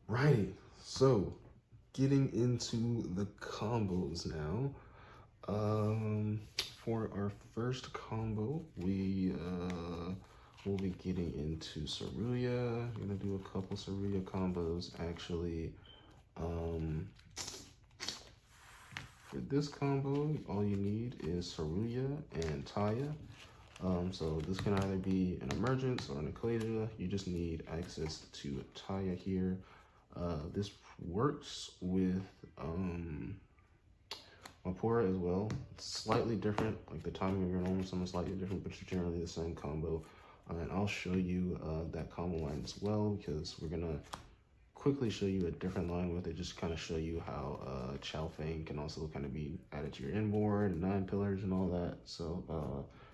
Righty, so getting into the combos now. For our first combo, we will be getting into Suruya. I'm gonna do a couple Suruya combos actually. For this combo, all you need is Suruya and Taia. So this can either be an emergence or an Equator. You just need access to Taia here. This works with Mapura as well. It's slightly different, like the timing of your normal summon is slightly different, but it's generally the same combo. And I'll show you that combo line as well, because we're gonna quickly show you a different line with it, just kind of show you how Chaofeng can also kind of be added to your inboard, 9 pillars and all that. So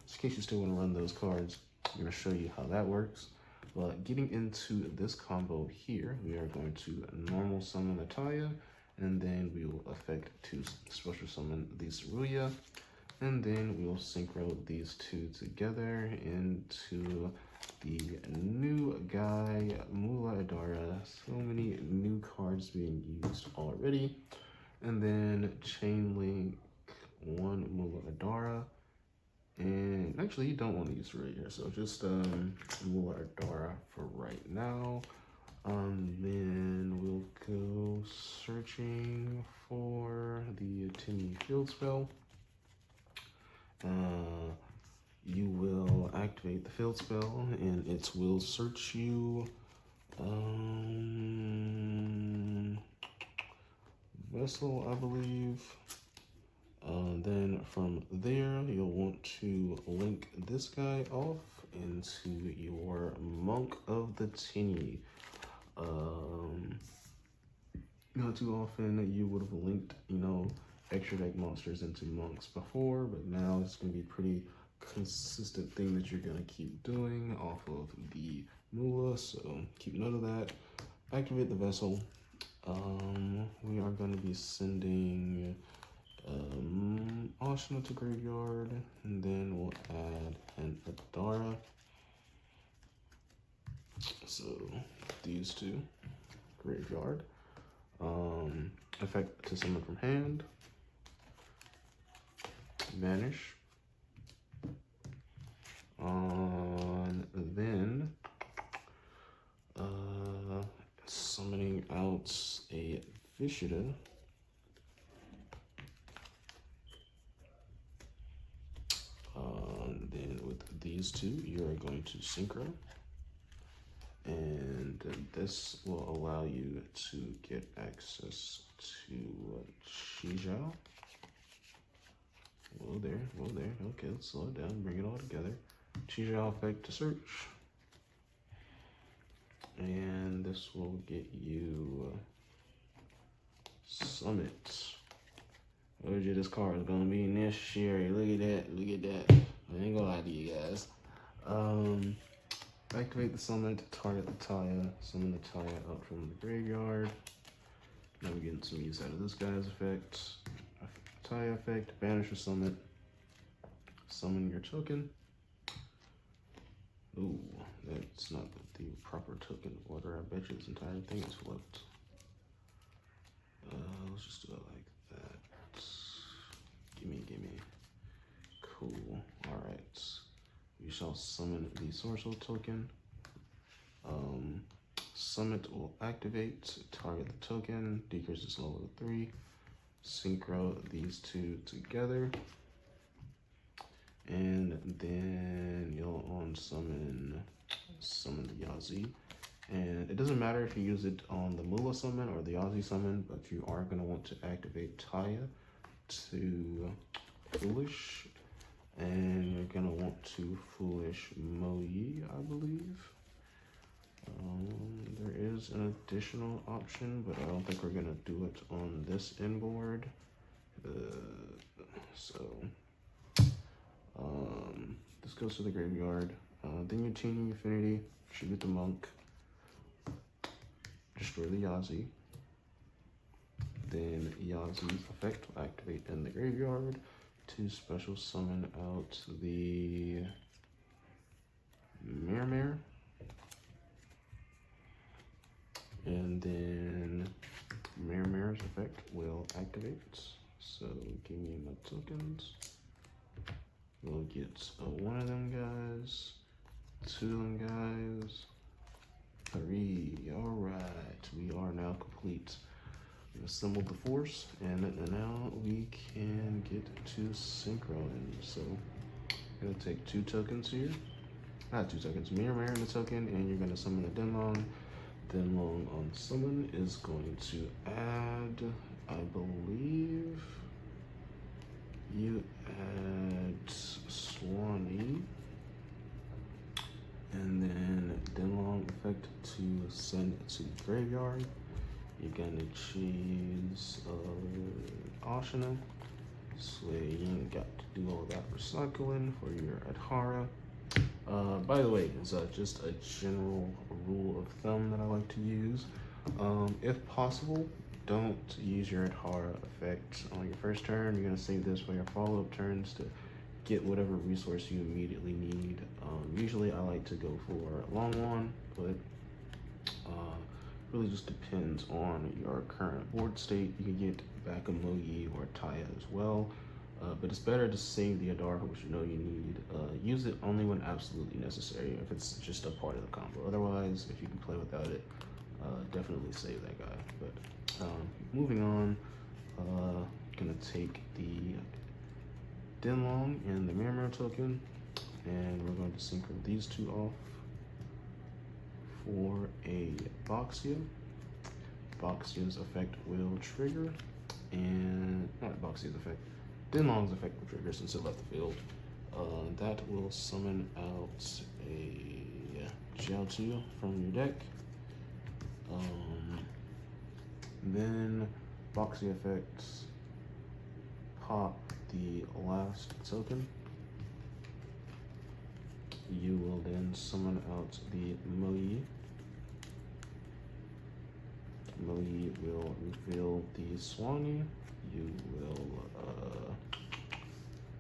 just in case you still want to run those cards, I'm going to show you how that works. But getting into this combo here, we are going to normal summon the Taia, and then we will effect to special summon the Suruya, and then we will synchro these two together into the new guy, Mula Adhara. So many new cards being used already. And then chain link one Mula Adhara. And actually, you don't want to use Suruya here, so just Mula Adhara for right now. Then we'll go searching for the Tenyi field spell. You will activate the field spell, and it will search you. Vessel, I believe. Then from there, you'll want to link this guy off into your Monk of the Tenyi. Not too often you would have linked, extra deck monsters into monks before, but now it's going to be pretty consistent thing that you're going to keep doing off of the Mula, so keep note of that. Activate the vessel. We are going to be sending Ashuna to graveyard, and then we'll add an Adhara. So these two, graveyard. Effect to summon from hand. Vanish. Then summoning out a Vishida. Then with these two, you are going to synchro, and this will allow you to get access to Chijao. Whoa there. Okay, let's slow it down, bring it all together. Chijao effect to search. And this will get you Summit. I told you this card is gonna be necessary. Look at that. I ain't gonna lie to you guys. Activate the summon to target the Taia. Summon the Taia out from the graveyard. Now we're getting some use out of this guy's effect. Taia effect, banish a summon. Summon your token. Ooh, that's not the proper token order. I bet you this entire thing is flipped. Let's just do it like that. Gimme. Cool. Alright. You shall summon the Sorcerer token. Summit will activate, target the token, decreases level to 3. Synchro these two together. And then you'll summon the Yazi. And it doesn't matter if you use it on the Mula summon or the Yazi summon, but you are going to want to activate Taia to Foolish. And you're going to want to Foolish Moyi, I believe. There is an additional option, but I don't think we're going to do it on this inboard. This goes to the graveyard. Then your Tenyi Infinity, shoot at the Monk, destroy the Yazi. Then Yazi's effect will activate in the graveyard to special summon out the Mare. And then activate. So give me my tokens. We'll get one of them guys, two of them guys, three. All right, we are now complete. We assembled the force, and now we can get to synchro in. So I'm gonna take two tokens here. Not two tokens, mirror in the token, and you're gonna summon the Denglong. Denglong on summon is going to add, I believe, you add Swanee, and then Denglong effect to send to the graveyard. You're gonna choose Ashuna, so you ain't got to do all that recycling for your Adhara. By the way, it's just a general rule of thumb that I like to use. If possible, don't use your Adhara effect on your first turn. You're gonna save this for your follow-up turns to get whatever resource you immediately need. Usually I like to go for Longyuan, but really just depends on your current board state. You can get back a Moyi or Taia as well. But it's better to save the Adhara, which you know you need. Use it only when absolutely necessary, if it's just a part of the combo. Otherwise, if you can play without it, definitely save that guy. But moving on, gonna take the Denglong and the Mirror token, and we're going to synchro these two off for a Boxia. Boxia's effect will trigger, and not Boxia's effect, Denglong's effect will trigger since it left the field. That will summon out a Jiao from your deck. Then Boxia effects pop the last token. You will then summon out the Moyi. Moyi will reveal the Swanee. You will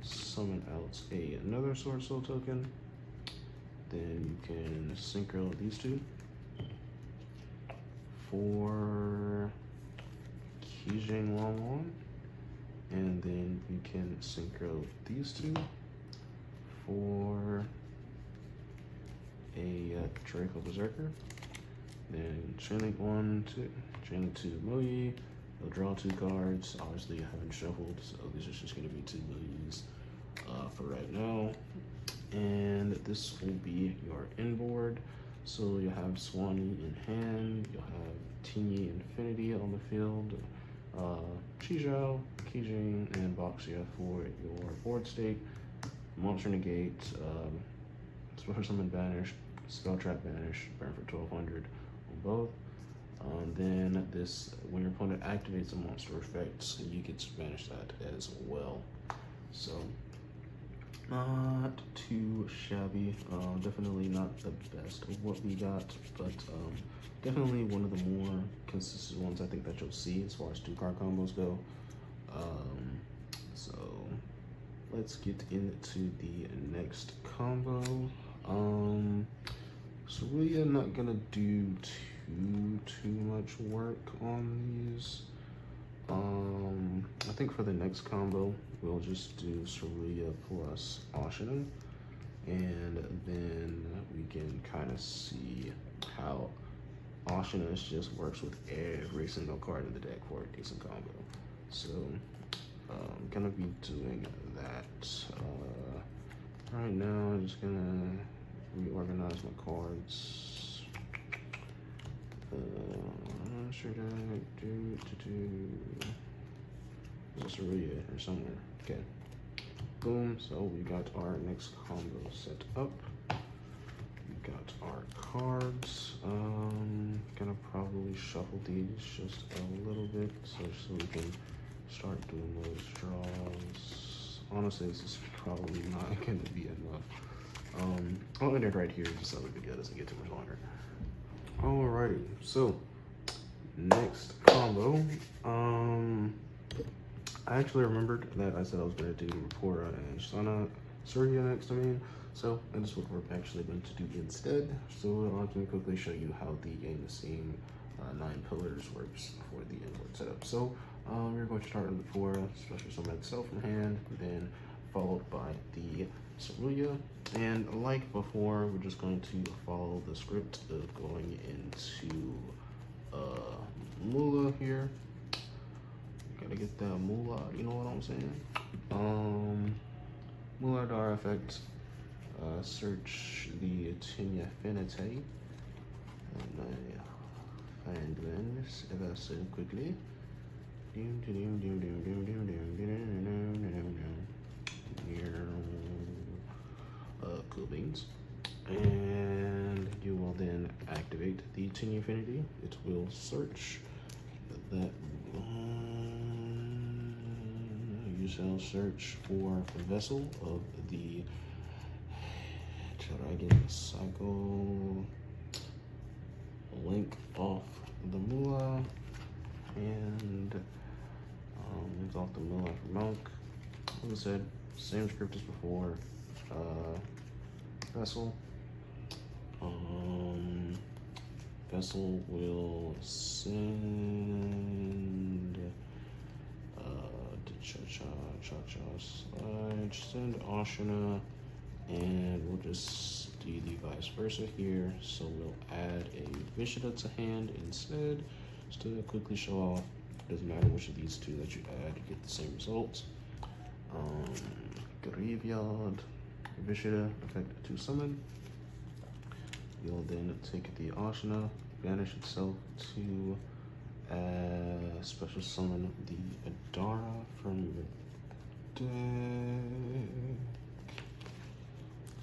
summon out another Sword Soul token. Then you can synchro these two for Kijing Longyuan, and then you can synchro these two for a Draco Berserker. Then training two Moyi. You'll draw two cards. Obviously, you haven't shuffled, so these are just going to be two Moyis for right now. And this will be your inboard. So you'll have Swanee in hand. You'll have Tenyi Infinity on the field. Chizhou, Kijing, and Boxia for your board state. Monster Negate, Spell Summon Banish, Spell Trap Banish, burn for 1200 on both. Then this, when your opponent activates a monster effect, you get to banish that as well. So, not too shabby. Definitely not the best of what we got, but definitely one of the more consistent ones I think that you'll see as far as 2-card combos go. So let's get into the next combo. Suruya not gonna do too much work on these. I think for the next combo we'll just do Suruya plus Ashuna, and then we can kind of see how Ashuna just works with every single card in the deck for a decent combo. So I'm gonna be doing that. Right now I'm just gonna reorganize my cards. Should I do there's a Suruya or somewhere? Okay. Boom. So we got our next combo set up. We got our cards. Gonna probably shuffle these just a little bit so we can start doing those draws. Honestly, this is probably not gonna be enough. I'll end it right here just so the video doesn't get too much longer. Alrighty, so next combo. I actually remembered that I said I was going to do Mapura and Suruya next to me, so that is what we're actually going to do instead. So I can quickly show you how the In the Same 9 pillars works for the inboard setup. So We're going to start with Mapura, special summon itself from hand, then followed by the Suruya. And like before, we're just going to follow the script of going into Mula here. Gotta get that Mula, you know what I'm saying? Mula Adhara effect. Search the Tenyi affinity. And I find this ever so quickly. Cool beans. And you will then activate the Tenyi affinity. It will search that. You shall search for the vessel of the Dragon Cycle. Link off the Mula and link off the Mula for Monk. Like I said, same script as before. Vessel. Vessel will send send Ashuna, and we'll just do the vice versa here. So we'll add a Vishita to hand instead, just to quickly show off. Doesn't matter which of these two that you add, you get the same results. Graveyard, Vishita, effect to summon. You'll then take the Ashuna, banish itself to special summon the Adhara from your deck.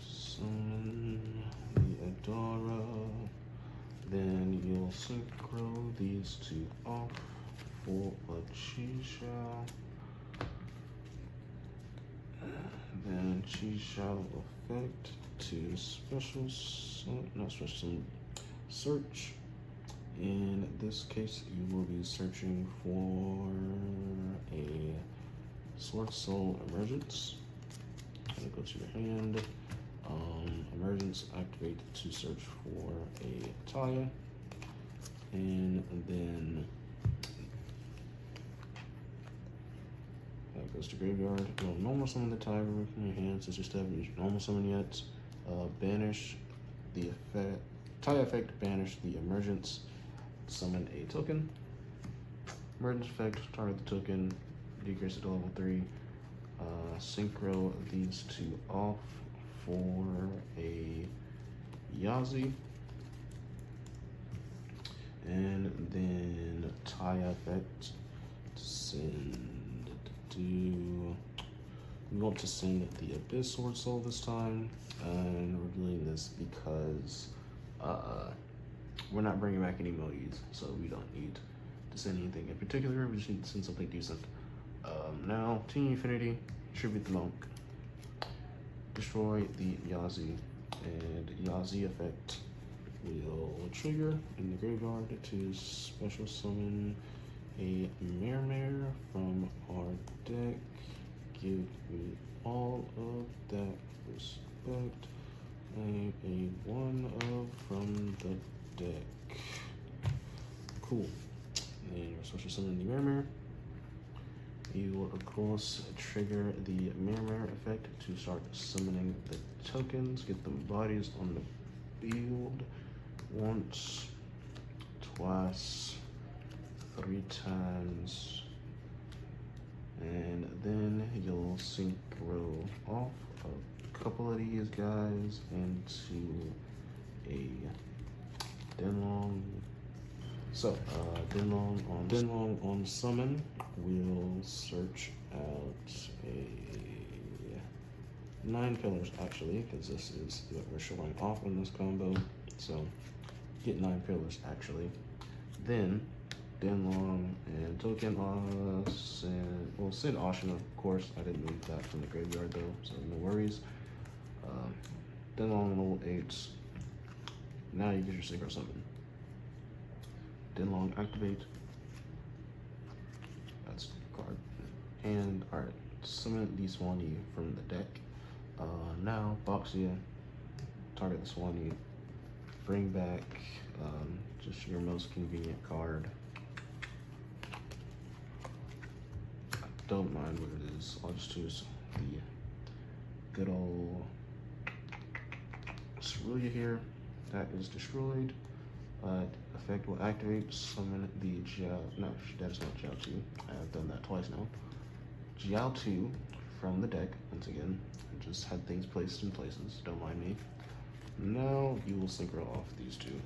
Summon the Adhara. Then you'll synchro these two off for a Chi-Shao. Then Chi-Shao effect to search. In this case, you will be searching for a Sword Soul Emergence. And go to your hand. Emergence activate to search for a Taia. And then that goes to graveyard. You'll normal summon the Taia from your hand since you still haven't used normal summon yet. Banish the effect. Taia effect, banish the emergence. Summon a token. Emergence effect, target the token, decrease it to level 3. Synchro these two off for a Yazi. And then Taia effect, we want to send the Abyss Sword Soul this time. And we're doing this because we're not bringing back any Mois, so we don't need to send anything in particular. We just need to send something decent. Now, Tenyi Infinity, tribute the Monk, destroy the Yazi, and Yazi effect will trigger in the graveyard to special summon a Mare from our deck. Give me all of that respect. And a 1-of from the deck. Cool. And you're special summon the Mare. You will of course trigger the Mare effect to start summoning the tokens. Get them bodies on the field once, twice, 3 times, and then you'll synchro off a couple of these guys into a Denglong. So Denglong on summon, we'll search out a 9 pillars actually, because this is what we're showing off in this combo. So get 9 pillars actually. Then Denglong and token we'll send Ashuna, of course. I didn't move that from the graveyard though, so no worries. Denglong level 8. Now you get your synchro summon. Denglong activate. That's card. And alright, summon the Swanee from the deck. Now Boxia, target the Swanee. Bring back just your most convenient card. don't mind what it is. I'll just choose the good old Suruya here. That is destroyed. Effect will activate, summon the no, that is not Jiao 2. I have done that twice now. Jiao 2 from the deck, once again. Just had things placed in places, don't mind me. Now you will synchro off these two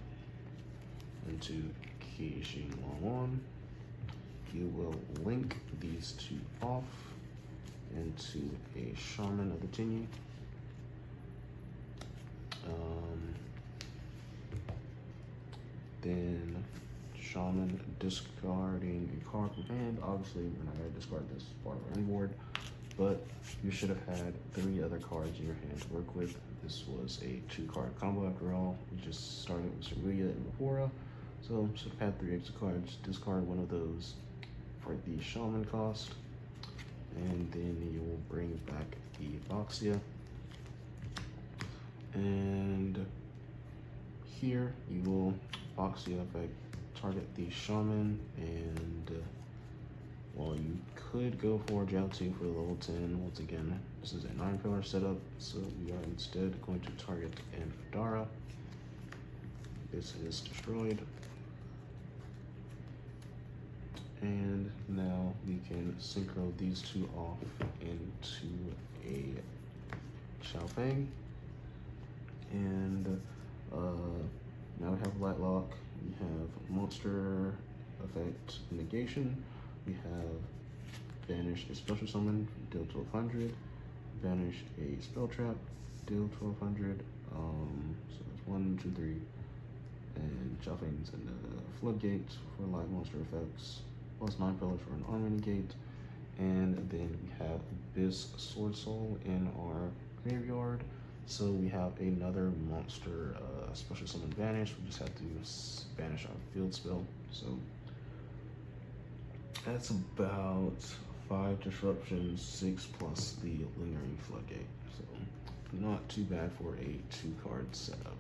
into Keijing Longyuan. You will link these two off into a Shaman of the Tenyi. Then Shaman discarding a card from hand. Obviously, we're not going to discard this part of our end board, but you should have had 3 other cards in your hand to work with. This was a 2-card combo after all. We just started with Suruya and Mapura, so should have had 3 extra cards. Discard one of those for the Shaman cost, and then you will bring back the Boxia. And here you will Boxia effect target the Shaman, and while you could go for Jiao 2 for level 10, once again, this is a 9-pillar setup, so we are instead going to target an Adhara. This is destroyed. And now we can synchro these two off into a Chaofeng. And now we have Light Lock, we have Monster Effect Negation, we have Banish a Special Summon, deal 1200, Banish a Spell Trap, deal 1200, so that's 1, 2, 3, and Chaofeng's and the Floodgate for light monster effects, plus 9 pillars for an army negate, and then we have Abyss Sword Soul in our graveyard. So we have another monster special summon banish. We just have to banish our field spell. So that's about 5 disruptions, 6 plus the lingering floodgate. So not too bad for a 2-card setup.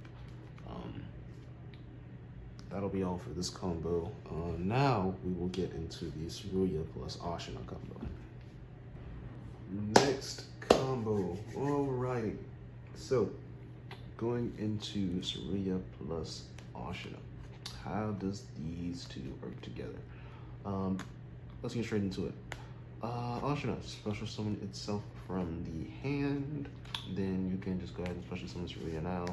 That'll be all for this combo. Now we will get into the Suruya plus Ashuna combo. Next combo. All right. So, going into Suruya plus Ashuna, how does these two work together? Let's get straight into it. Ashuna, special summon itself from the hand, then you can just go ahead and special summon Suruya now,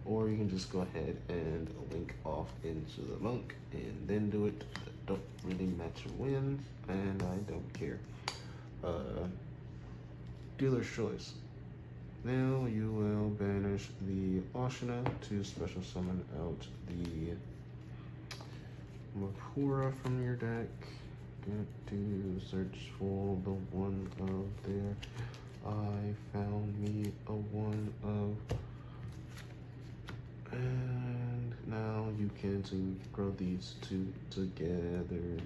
or you can just go ahead and link off into the monk and then do it. Don't really match when, and I don't care. Dealer's choice. Now you will banish the Ashuna to special summon out the Mapura from your deck. Get to search for the one of there. I found me a one of, and now you can synchro these two together.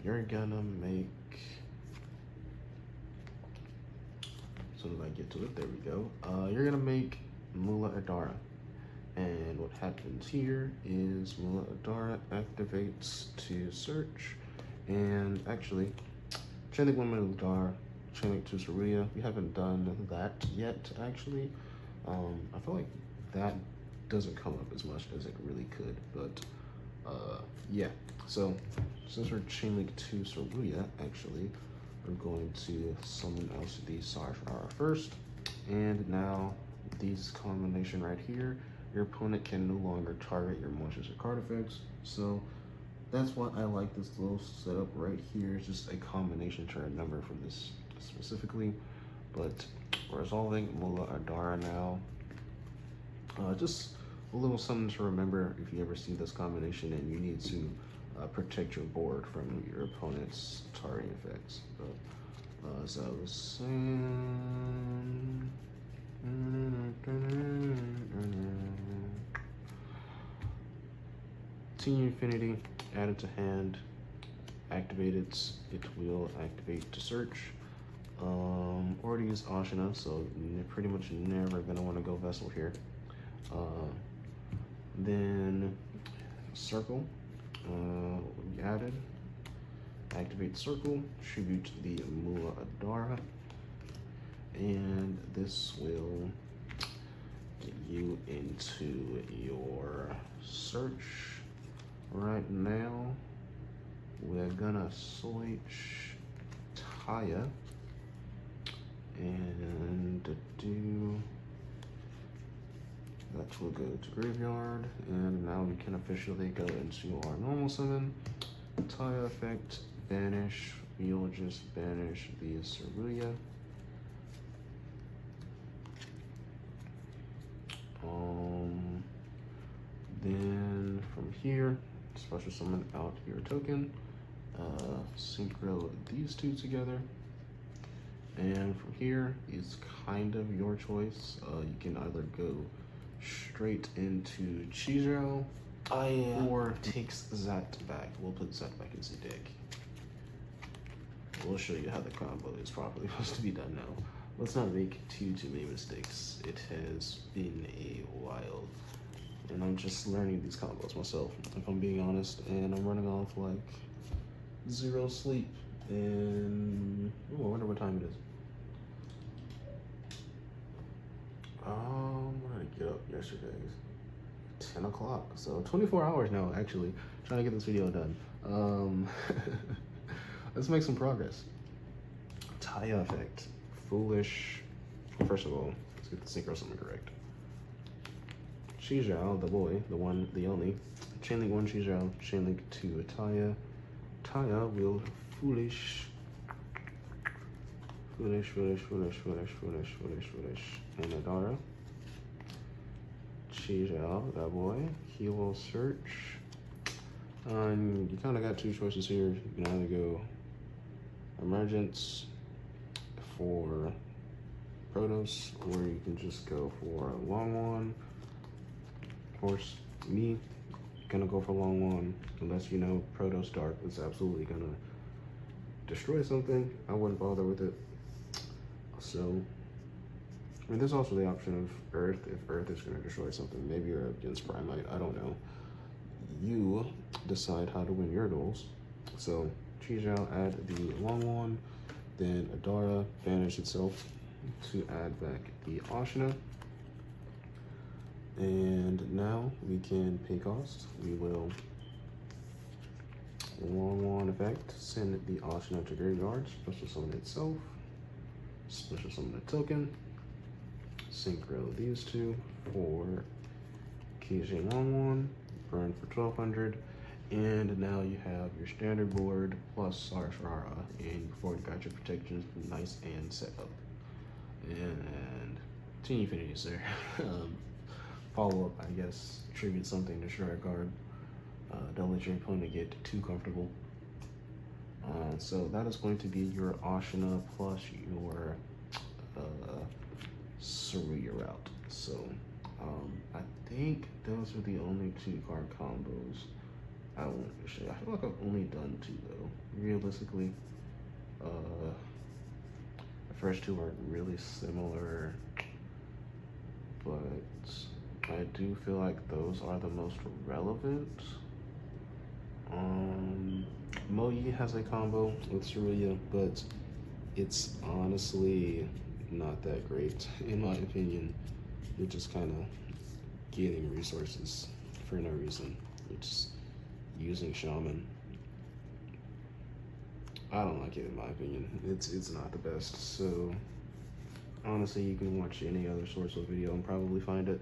You're gonna make, as soon as I get to it, there we go. You're gonna make Mula Adhara. And what happens here is Mula Adhara activates to search. And actually, Chainlink Mula Adhara, Chainlink to Suruya. We haven't done that yet, actually. I feel like that doesn't come up as much as it really could, but yeah. So since we're Chainlink to Suruya, actually, we're going to summon out the Sarshara first, and now these combination right here, your opponent can no longer target your monsters or card effects. So that's why I like this little setup right here. It's just a combination to remember from this specifically. But we're resolving Mula Adhara now. Just a little something to remember if you ever see this combination and you need to protect your board from your opponent's targeting effects. But as I was saying, Tenyi Infinity added to hand, activated, it will activate to search. Already used Ashuna, so pretty much never gonna want to go Vessel here. Then Circle, we added, activate circle, tribute the Mula Adhara, and this will get you into your search. Right now, we're gonna switch Taia and do that will go to graveyard, and now we can officially go into our normal summon. Taia effect, banish. We'll just banish the Suruya. Then from here, special summon out your token. Synchro these two together. And from here is kind of your choice. You can either go straight into Chizhou or takes Zat back. We'll put Zat back into the deck. We'll show you how the combo is properly supposed to be done now. Let's not make too many mistakes. It has been a while, and I'm just learning these combos myself, if I'm being honest, and I'm running off like 0 sleep, and I wonder what time it is. When did I get up yesterday? 10 o'clock, so 24 hours now, actually, trying to get this video done. Let's make some progress. Taia effect, foolish. First of all, let's get the synchro summon correct. Chizhou, the boy, the one, the only. Chainlink 1 Chizhou, chainlink 2 Taia. Taia will foolish. Foolish. And Adhara. Chizhou, that boy. He will search. You kind of got two choices here. You can either go Emergence for Protos, or you can just go for Longyuan. Of course, me gonna go for Longyuan, unless you know Protos Dark is absolutely gonna destroy something. I wouldn't bother with it. So, I mean, there's also the option of Earth, if Earth is gonna destroy something. Maybe you're against Primite, I don't know. You decide how to win your duels. So, Chizhou, add the Longyuan, then Adhara, banish itself to add back the Ashuna. And now we can pay cost. We will Longyuan effect, send the Ashuna to graveyard, special summon itself, special summon a token, synchro these two for KJ Longyuan, burn for 1200, and now you have your standard board plus Sarashara, and you've already got your protections nice and set up. And Tenyi finishes there. Follow up, I guess, tribute something, destroy a card. Don't let your opponent get too comfortable. So that is going to be your Ashuna plus your Suruya route. So I think those are the only 2-card combos I wanted to show. I feel like I've only done 2 though. Realistically, the first 2 are really similar, but I do feel like those are the most relevant. Moyi has a combo with Suruya, but it's honestly not that great, in my opinion. You're just kind of getting resources for no reason. You're just using Shaman. I don't like it, in my opinion. It's not the best. So honestly, you can watch any other source of video and probably find it.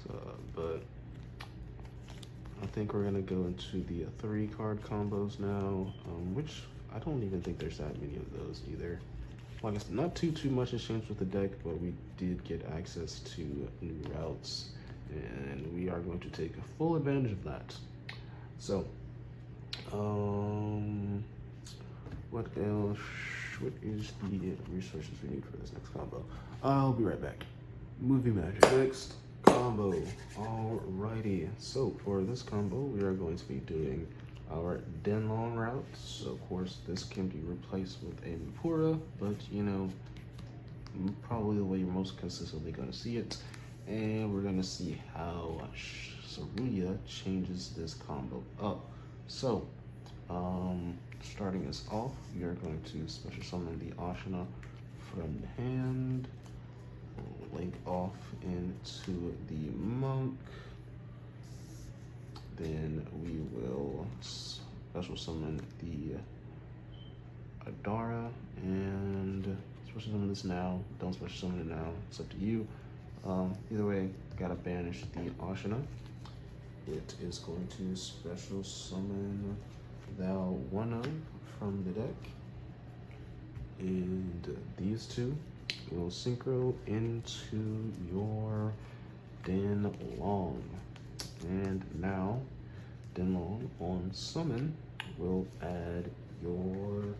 So, but I think we're gonna go into the 3-card combos now, which I don't even think there's that many of those either. Like I said, not too much has changed with the deck, but we did get access to new routes, and we are going to take full advantage of that. So, what else? What is the resources we need for this next combo? I'll be right back. Movie magic. Next combo. Alrighty. So for this combo, we are going to be doing our Denglong route. So of course, this can be replaced with a Mapura, but you know, probably the way you're most consistently going to see it. And we're going to see how Suruya changes this combo up. So Starting us off, we are going to special summon the Ashuna from the hand, link off into the monk. Then we will special summon the Adhara and special summon this now. Don't special summon it now. It's up to you. Either way, gotta banish the Ashuna. It is going to special summon thou one of from the deck, and these two will synchro into your Denglong. And now Denglong on summon will add your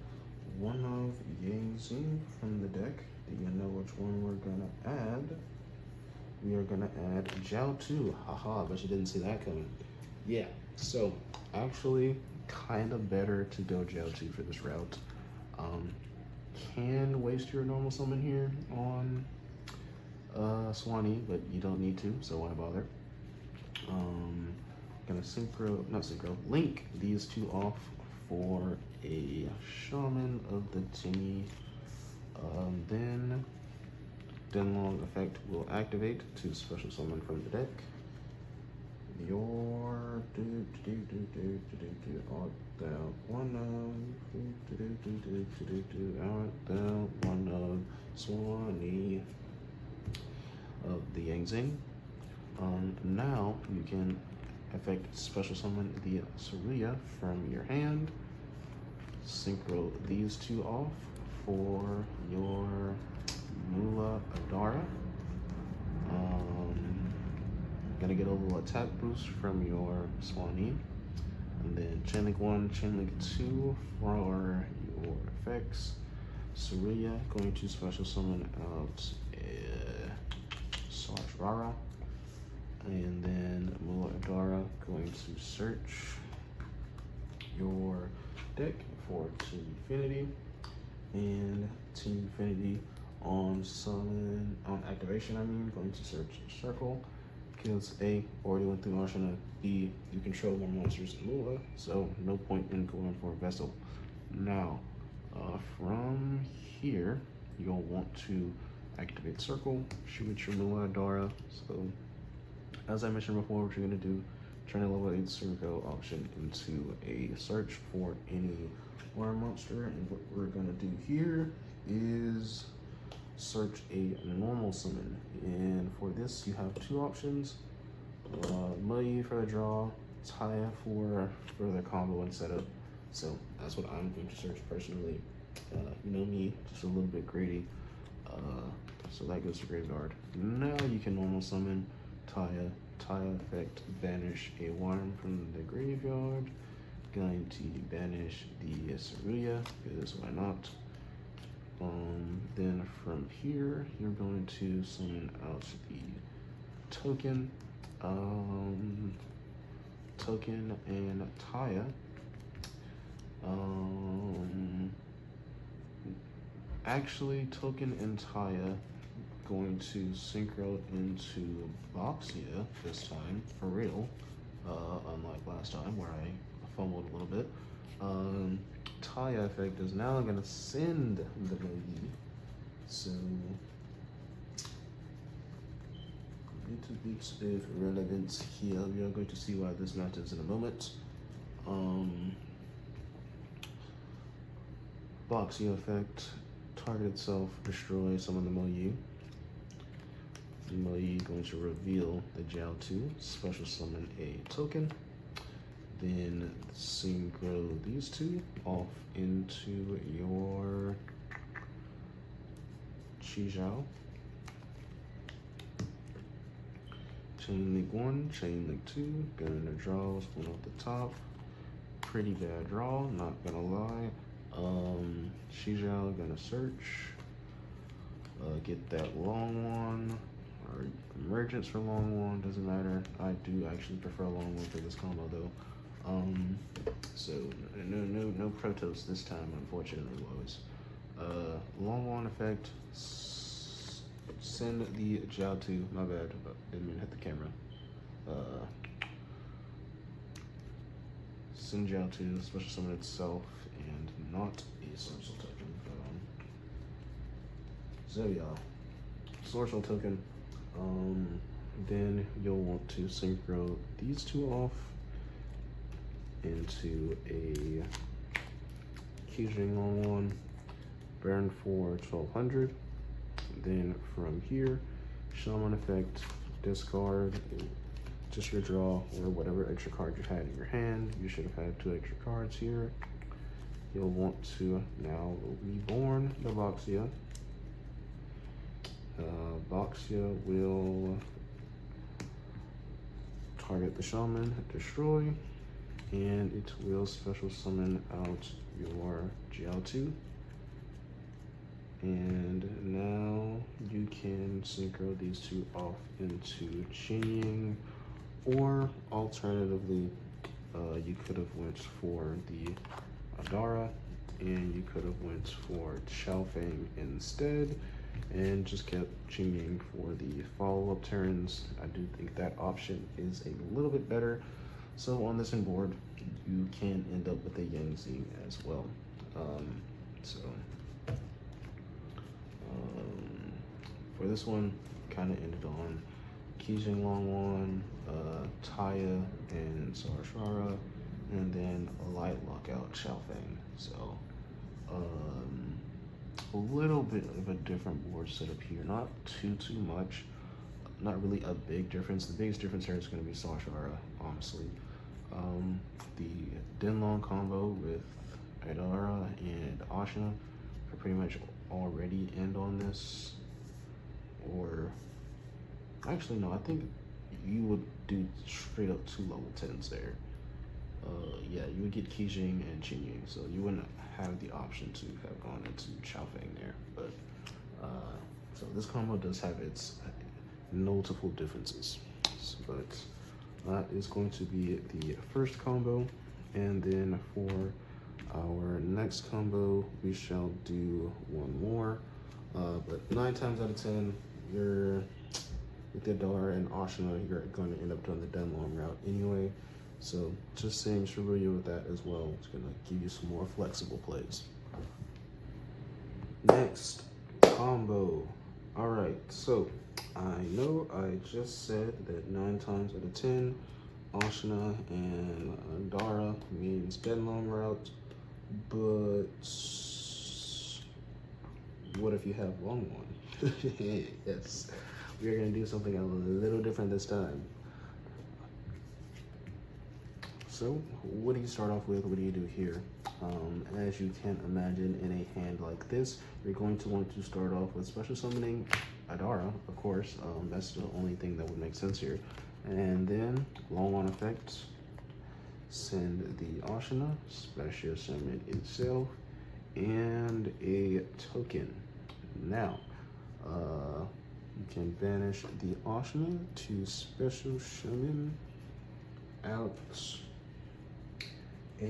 one of Yazimare from the deck. Do you know which one we're gonna add? We are gonna add Jiao2. Haha, but you didn't see that coming. Yeah, so actually kind of better to go Jiao2 for this route. Can waste your normal summon here on Swanee, but you don't need to, so why bother? Gonna link these two off for a shaman of the Tenyi. Then Denglong effect will activate to special summon from the deck. Your art thou one of Swanee of the Yangzing. Now you can effect special summon the Suruya from your hand. Synchro these two off for your Mula Adhara. Gonna get a little attack boost from your Swanee. And then Chainlink 1, Chainlink 2 for your effects. Suruya going to special summon out Rara. And then Mula Adhara going to search your deck for Team Infinity. And Team Infinity on summon, on activation, going to search Circle. Kills A, already went through Ashuna. B, you control more monsters in Mula, so no point in going for a vessel. Now, from here, you'll want to activate Circle, shoot your Mula Adhara. So, as I mentioned before, what you're gonna do, turn a level 8 Circle option into a search for any water monster, and what we're gonna do here is search a normal summon, and for this you have two options: Muddy for the draw, Taia for further combo and setup. So that's what I'm going to search personally. You know me, just a little bit greedy. So that goes to graveyard. Now you can normal summon Taia. Taia effect, banish a worm from the graveyard. Going to banish the Suruya, because why not? Then from here, you're going to summon out the token, token and Taia. Actually, token and Taia going to synchro into Boxia this time, for real, unlike last time where I fumbled a little bit. Taia effect is now going to send the Mogi, so little bits of relevance here. We are going to see why this matters in a moment. Boxia effect, target itself, destroy some of the Mogi. The Mogi going to reveal the Jiao2, special summon a token. Then synchro these two off into your Qizhao. Chainlink 1, Chainlink 2, gonna draw one off the top. Pretty bad draw, not gonna lie. Qizhao gonna search. Get that long one, or emergence for long one, doesn't matter. I do actually prefer long one for this combo though. So no Protos this time, unfortunately, boys. Long one effect, send the Jiao2, my bad, didn't mean to hit the camera. Send the Jiao2 off into your Qizhao. Chainlink 1, Chainlink 2, gonna draw one off the top. Pretty bad draw, not gonna lie. Qizhao gonna search. Get that long one, or emergence for long one, doesn't matter. I do actually prefer long one for this combo though. So no Protos this time, unfortunately, boys. Long one effect, send the Jiao2, my bad, didn't mean to hit the camera. send Jiao2, special summon itself, and not a social token. So yeah, social token. Then you'll want to synchro these two off into a Kijing Longyuan, burn for 1200. Then from here, shaman effect, discard just your draw or whatever extra card you had in your hand. You should have had 2 extra cards here. You'll want to now reborn the Boxia. Boxia will target the shaman, destroy, and it will special summon out your Jiao2. And now you can synchro these two off into Xingying, or alternatively, you could have went for the Adhara, and you could have went for Chaofeng instead, and just kept Xingying for the follow-up turns. I do think that option is a little bit better. So on this board, you can end up with a Yangzi as well. For this one, kind of ended on Kijing Longyuan, Taia, and Suruya, and then a light lockout Chaofeng. So a little bit of a different board setup here. Not too much. Not really a big difference. The biggest difference here is going to be Suruya, honestly. The Denglong combo with Adhara and Ashuna are pretty much already end on this. Or actually no, I think you would do straight up 2 level 10s there. Yeah, you would get Kijing and Xingying, so you wouldn't have the option to have gone into Chaofeng there. But so this combo does have its notable differences. But that is going to be the first combo, and then for our next combo we shall do one more. But 9 times out of 10, you're with the Adhara and Ashuna, you're going to end up doing the Denglong route anyway. So just saying Suruya with that as well. It's going to give you some more flexible plays. Next combo. All right, so I know I just said that 9 times out of 10, Ashuna and Adhara means Denglong route, but what if you have Longyuan? Yes, we are going to do something a little different this time. So what do you start off with? What do you do here? As you can imagine, in a hand like this, you're going to want to start off with special summoning Adhara, of course. That's the only thing that would make sense here. And then Longyuan effect, send the Ashuna, special summon itself, and a token. Now, you can banish the Ashuna to special summon out a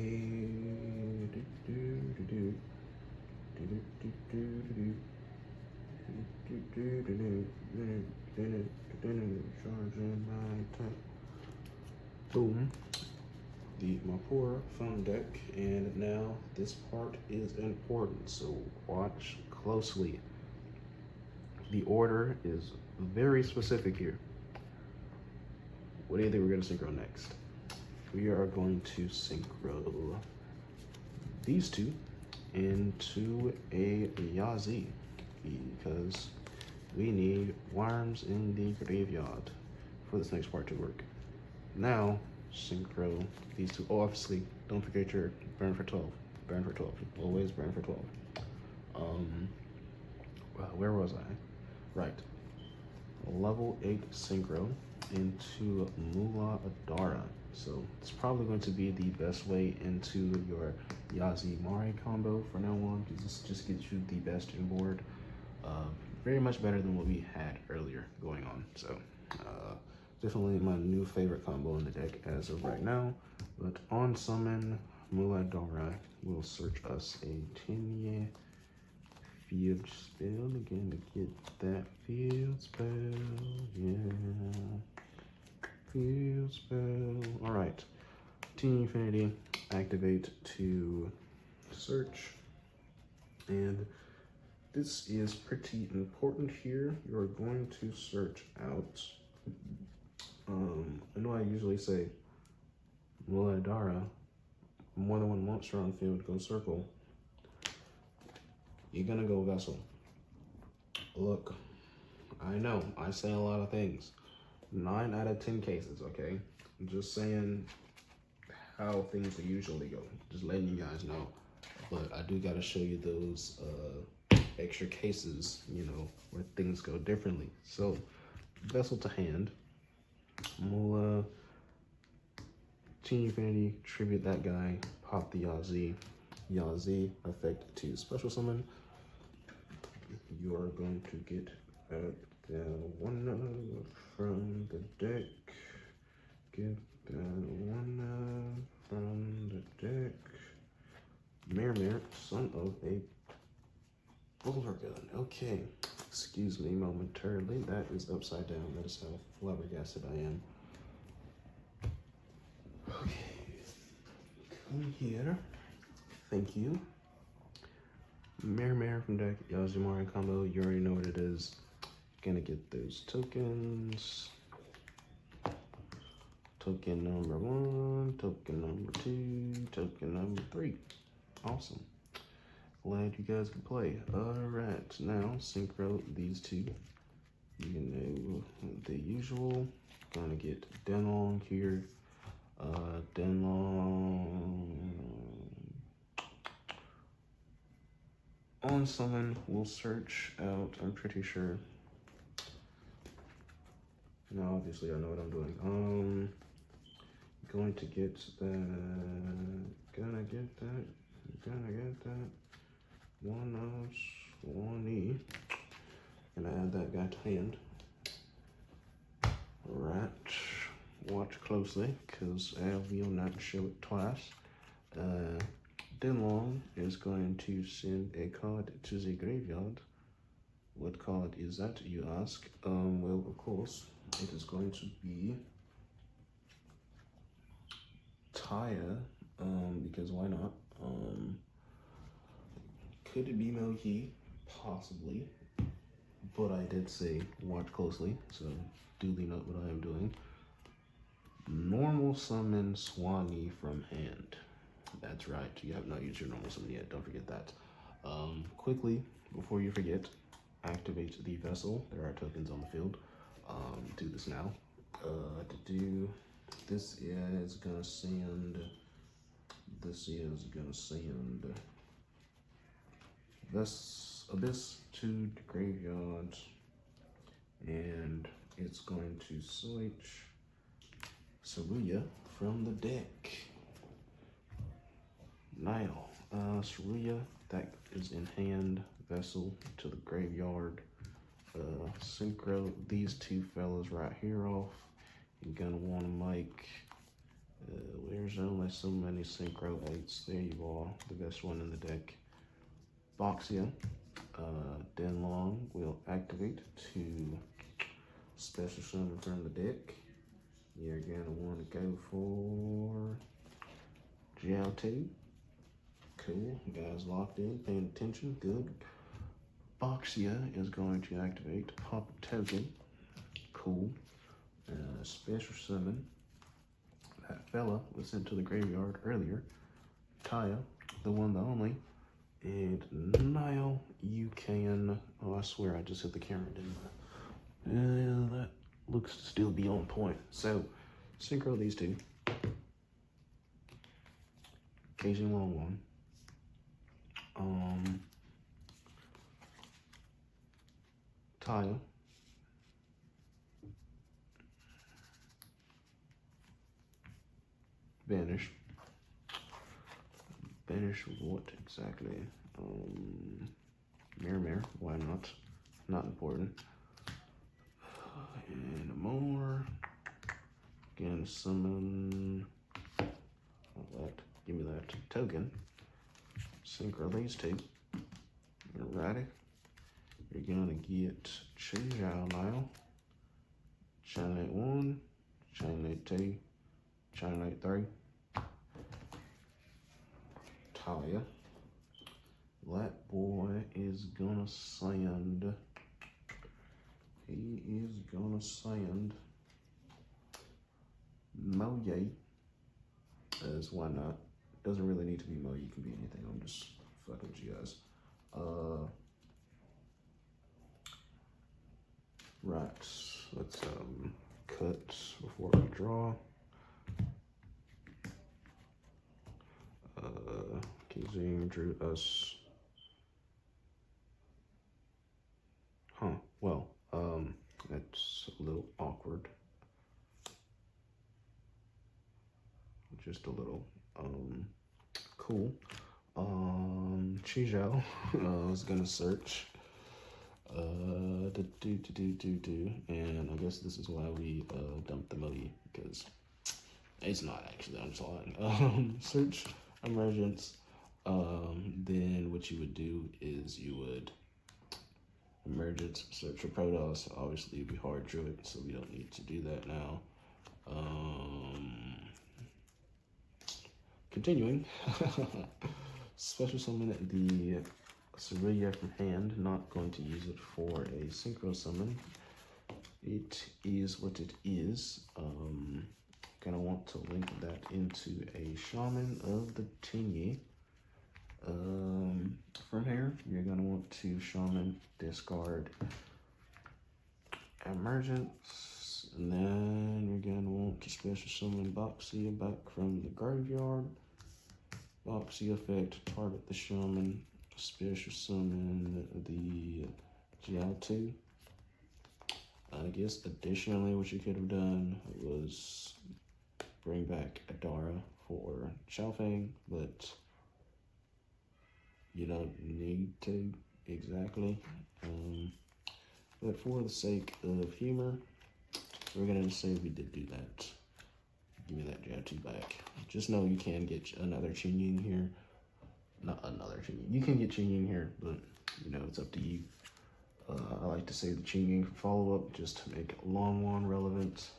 boom, the Mapura from deck, and now this part is important, so watch closely. The order is very specific here. What do you think we're going to synchro next? We are going to synchro these two into a Yazi, because we need worms in the graveyard for this next part to work. Now, synchro these two. Oh, obviously, don't forget your burn for 12. Burn for 12. Always burn for 12. Where was I? Right. Level 8 synchro into Mula Adhara. So it's probably going to be the best way into your Yazimare combo for now on, because this just gets you the best in board. Very much better than what we had earlier going on. So definitely my new favorite combo in the deck as of right now. But on summon, Mula Adhara will search us a Tenyi field spell again to get that field spell. Yeah. Field spell. Alright. Team Infinity. activate to search. And this is pretty important here. You're going to search out, I know I usually say, well, Adhara, more than one monster on field, go circle. You're gonna go vessel. Look, I know, I say a lot of things. 9 out of 10 cases, okay? I'm just saying how things usually go. Just letting you guys know. But I do gotta show you those extra cases, you know, where things go differently. So, vessel to hand. We'll Tenyi Infinity, tribute that guy, pop the Yazi, effect to special summon. You are going to get the one from the deck. Get the one from the deck. Mirror, son of a Bulvergun. Okay, excuse me momentarily. That is upside down. That is how flabbergasted I am. Okay, come here. Thank you. Mirror from deck, Yazimare combo. You already know what it is. Gonna get those tokens. Token number 1, token number 2, token number 3. Awesome. Glad you guys can play. Alright, now synchro these two. You know the usual. Gonna get Denglong here. Denglong on summon. We'll search out, I'm pretty sure. No, obviously I know what I'm doing. Going to get that, gonna get that. One of Swanee. Gonna add that guy to hand. Right. Watch closely, because I will not show it twice. Denglong is going to send a card to the graveyard. What card is that, you ask? Well, of course, it is going to be Taia, because why not? Could it be Moki? Possibly. But I did say watch closely, so duly note what I am doing. Normal summon Swanee from hand. That's right, you have not used your normal summon yet, don't forget that. Quickly, before you forget, activate the vessel. There are tokens on the field. Do this now. This is gonna send this Abyss to the graveyard, and it's going to switch Suruya from the deck. Now, Suruya, that is in hand, vessel to the graveyard. Synchro these two fellas right here off. You're gonna want to make, there's only so many synchro 8s. There you are, the best one in the deck. Boxia, Denglong will activate to special summon from the deck. You're gonna want to go for Jiao. Cool, you guys locked in, paying attention, good. Boxia is going to activate, pop a token. Cool. Special summon. That fella was sent to the graveyard earlier. Taia, the one, the only. And now you can, oh, I swear I just hit the camera, didn't I? That looks to still be on point. So, synchro these two. Casing Longyuan. Taia. Banish. Banish what exactly? Mirror, why not? Not important. And more. Again, summon. Give me that token. Synchro these two. Alrighty. You're gonna get Chizhao now. China 1, China 2, China 3. gonna sand. He is gonna sand Moye, as why not? Doesn't really need to be Mo, you can be anything. I'm just fucking with you guys. Right, let's cut before we draw. Kizing drew us. Well, that's a little awkward. Just a little. Cool. Chizhou was gonna search. And I guess this is why we dumped the Moe, because it's not actually, I'm just lying. Search emergence. Then what you would do is you would emergence, search for Protoss. Obviously it'd be hard druid, so we don't need to do that now. Continuing. Special summon the Suruya from hand. Not going to use it for a synchro summon. It is what it is. Gonna want to link that into a shaman of the Tenyi. From here, you're gonna want to shaman, discard emergence, and then you're gonna want to special summon Boxia back from the graveyard. Boxia effect, target the shaman, special summon the Jiao2. I guess additionally what you could have done was bring back Adhara for Chaofeng, but you don't need to exactly. But for the sake of humor, we're gonna say we did do that. Give me that Jiao2 back. Just know you can get another Chinyin here. Not another Chinyin. You can get Chinyin here, but you know, it's up to you. I like to save the Chinyin for follow-up just to make Longyuan relevant.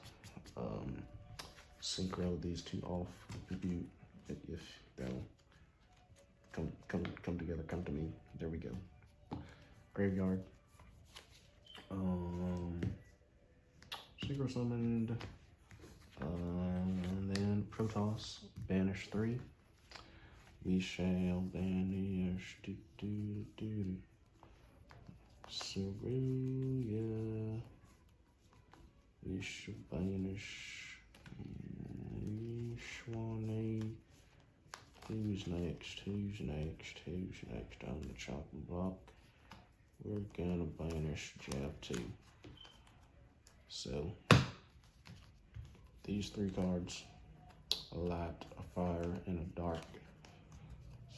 Synchro these two off if they'll come together, come to me. There we go. Graveyard. Synchro summoned. And then Protoss, banish 3. We shall banish Suruya. We shall banish Shwane. Who's next? Who's next? Who's next on the chopping block? We're gonna banish Jiao2. So these 3 cards, a light, a fire, and a dark.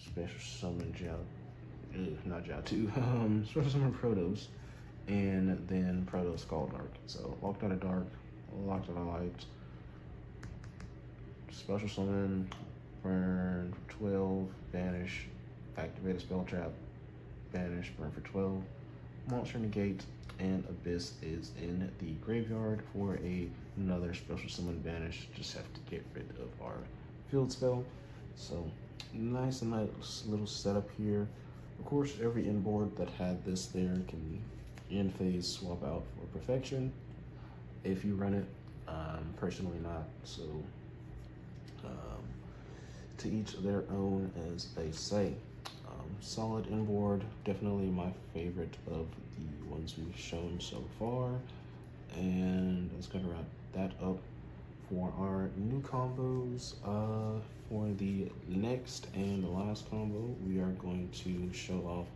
Special summon not Jiao2. Special summon Protoss, and then Protoss Call Dark. So locked out of dark, locked out of light. Special summon, burn for 12, banish, activate a spell trap, banish, burn for 12. Monster negate, and Abyss is in the graveyard for another special summon banish. Just have to get rid of our field spell. So nice and nice little setup here. Of course, every inboard that had this there can end phase swap out for perfection if you run it. Personally not, so to each their own, as they say. Solid inboard, definitely my favorite of the ones we've shown so far. And let's go to wrap that up for our new combos. For the next and the last combo, we are going to show off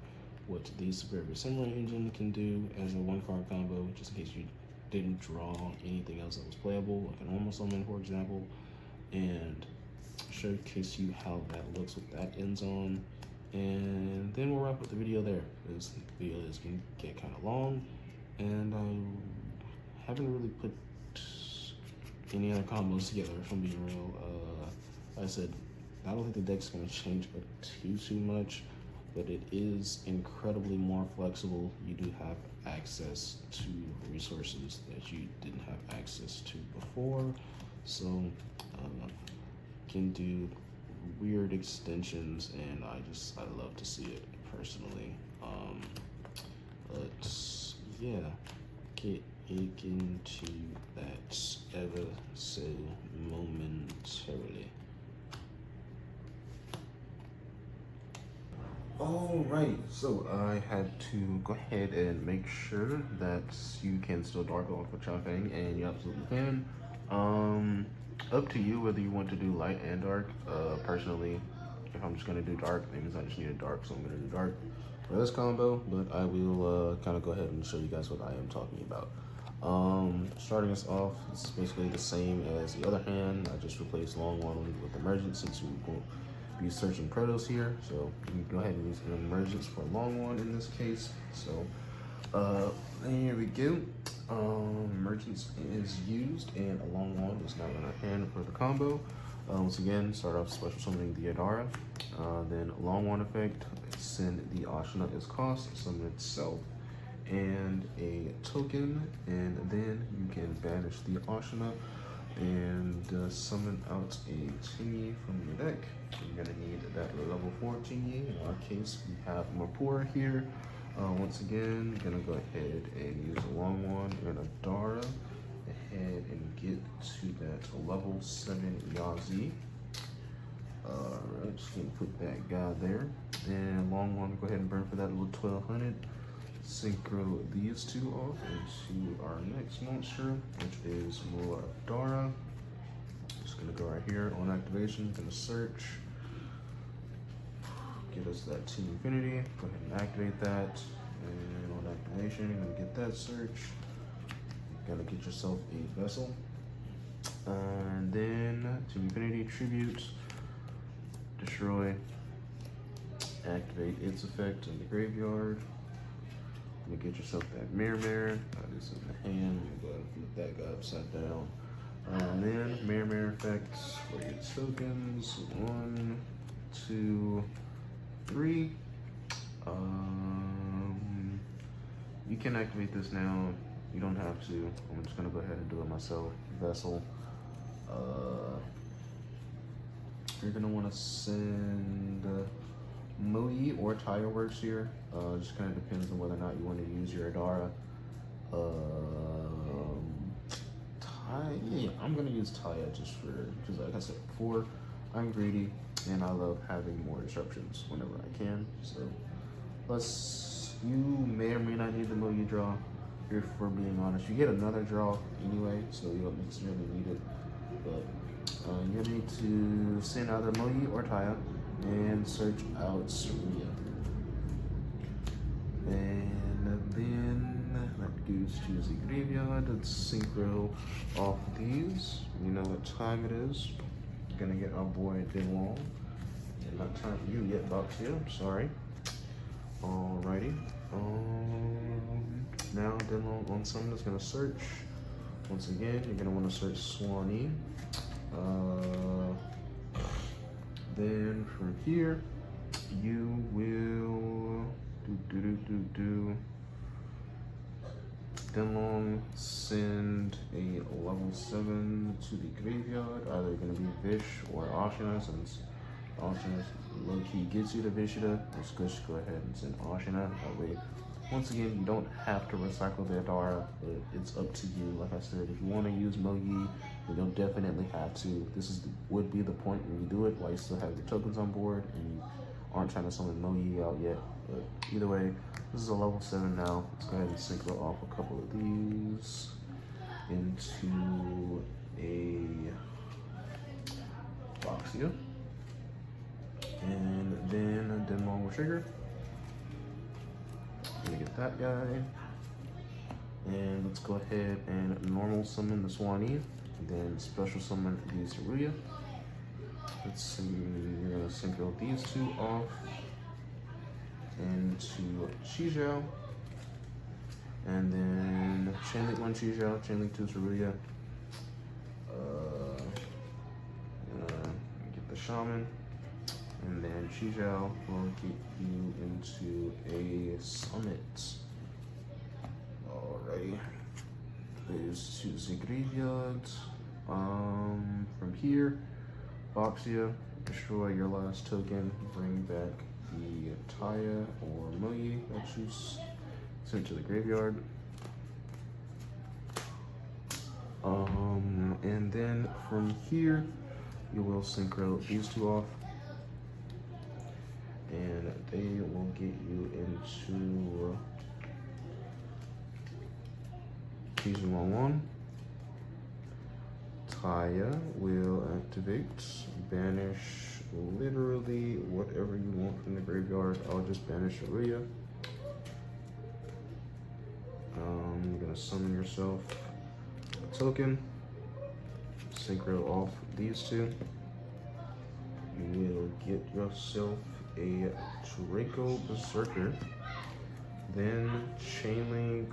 what the Suruya Samurai engine can do as a 1-card combo, just in case you didn't draw anything else that was playable, like a normal summon, for example, and showcase you how that looks with that ends on. And then we'll wrap up the video there, because the video is going to get kind of long, and I haven't really put any other combos together, if I'm being real. Like I said, I don't think the deck's going to change too much, but it is incredibly more flexible. You do have access to resources that you didn't have access to before, so can do weird extensions, and I love to see it personally. But yeah, get into that ever so momentarily. Alright, so I had to go ahead and make sure that you can still dark off with Chaofeng, and you absolutely can. Up to you whether you want to do light and dark. Personally, if I'm just gonna do dark, that means I just need a dark, so I'm gonna do dark for this combo, but I will kind of go ahead and show you guys what I am talking about. Starting us off, it's basically the same as the other hand. I just replaced Longyuan with Emergence since we won't be searching Protos here. So you can go ahead and use an Emergence for Longyuan in this case. So here we go. Emergence is used and a Longyuan is now in our hand for the combo. Once again, start off special summoning the Adhara. Then Longyuan effect, send the Ashuna as cost, summon itself and a token, and then you can banish the Ashuna and summon out a Tenyi from your deck. You're gonna need that level 4 Tenyi. In our case, we have Mapura here. Once again, gonna go ahead and use a Longyuan and a Adhara. Ahead and get to that level 7 Yazi. Alright, just gonna put that guy there. And Longyuan, go ahead and burn for that little 1200. Synchro these two off into our next monster, which is more Adhara. Just gonna go right here on activation, gonna search. Get us that Team Infinity. Go ahead and activate that. And on activation, you're gonna get that search. Gotta get yourself a vessel. And then Team Infinity Tribute. Destroy. Activate its effect in the graveyard. You get yourself that mirror. That is in the hand. Go ahead and flip that guy upside down. And then mirror effects for your tokens. 1, 2, 3. You can activate this now. You don't have to. I'm just gonna go ahead and do it myself. Vessel. You're gonna want to send Moyi or Taia works here. Just kind of depends on whether or not you want to use your Adhara. Yeah, I'm gonna use Taia just because like I said before, I'm greedy and I love having more disruptions whenever I can. So you may or may not need the Moyi draw. If we're being honest, you get another draw anyway, so you don't necessarily need it. But you're gonna need to send either Moyi or Taia and search out Suruya. And then that goes to the graveyard. Let's synchro off these. You know what time it is. Gonna get our boy Denglong. And not time for you yet, Boxia. I'm sorry. Alrighty. Now Denglong on summon is gonna search. Once again, you're gonna want to search Swanee. Then from here, you will Denglong send a level 7 to the graveyard. Either gonna be Vish or Ashuna, since Ashuna low-key gets you to Vishita. Let's just go ahead and send Ashuna. That way, once again, you don't have to recycle the Adhara, but it's up to you. Like I said, if you want to use Moyi, you don't definitely have to. This would be the point when you do it, while you still have your tokens on board and you aren't trying to summon Moyi out yet. But either way, this is a level 7 now. Let's go ahead and synchro off a couple of these into a Boxia. And then Denglong will trigger. Gonna get that guy. And let's go ahead and normal summon the Swanee. Then special summon the Suruya. Let's see, you're gonna synchro these two off into Shizhao. And then Chainlink 1 Shizhao, Chainlink 2 Suruya. Get the Shaman. And then Shizhao will get you into a summit. Alrighty. Goes to the graveyard. From here, Boxia, destroy your last token, bring back the Taia or Moyi that you sent to the graveyard. And then from here, you will synchro these two off, and they will get you into Longyuan. Taia will activate, banish literally whatever you want from the graveyard. I'll just banish Suruya. You're gonna summon yourself a token, synchro off these two. You will get yourself a Draco Berserker, then Chainlink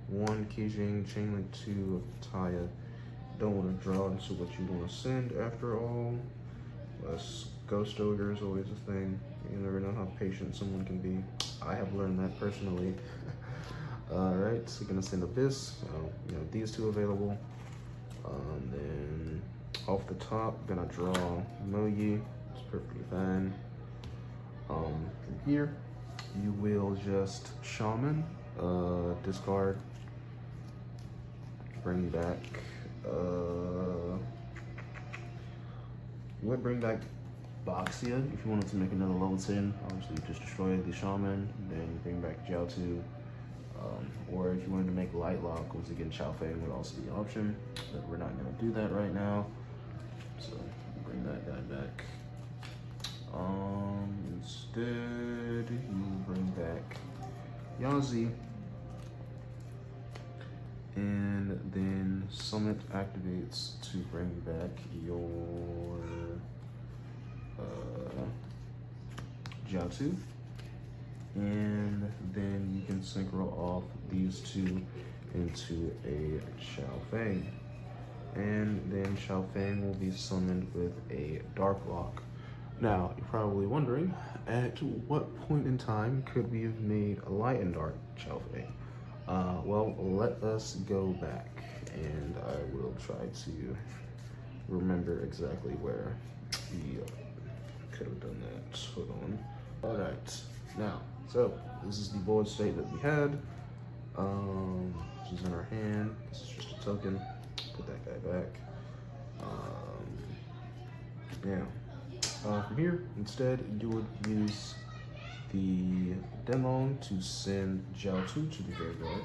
1 Kijing, Chainlink 2 Taia. Don't want to draw into what you want to send after all. Ghost Ogre is always a thing. You never know how patient someone can be. I have learned that personally. Alright, so you're gonna send Abyss. You know, these two available. Then off the top, gonna draw Moyi. It's perfectly fine. From here, you will just Shaman, discard, bring back, you would bring back Boxia if you wanted to make another level 10. Obviously, you just destroy the Shaman, then you bring back Jiao2. Or if you wanted to make Light Lock, once again, Chaofeng would also be an option, but we're not going to do that right now. So bring that guy back. Instead, you bring back Yazi, and then Summit activates to bring back your Jiao2. And then you can synchro off these two into a Chaofeng. And then Chaofeng will be summoned with a Dark Lock. Now, you're probably wondering, at what point in time could we have made a Light and Dark Chaofeng? Well, let us go back, and I will try to remember exactly where we could have done that. Hold on. All right, now, so this is the board state that we had. This is in our hand. This is just a token. Put that guy back. From here, instead, you would use the Denglong to send Jiao2 to the graveyard.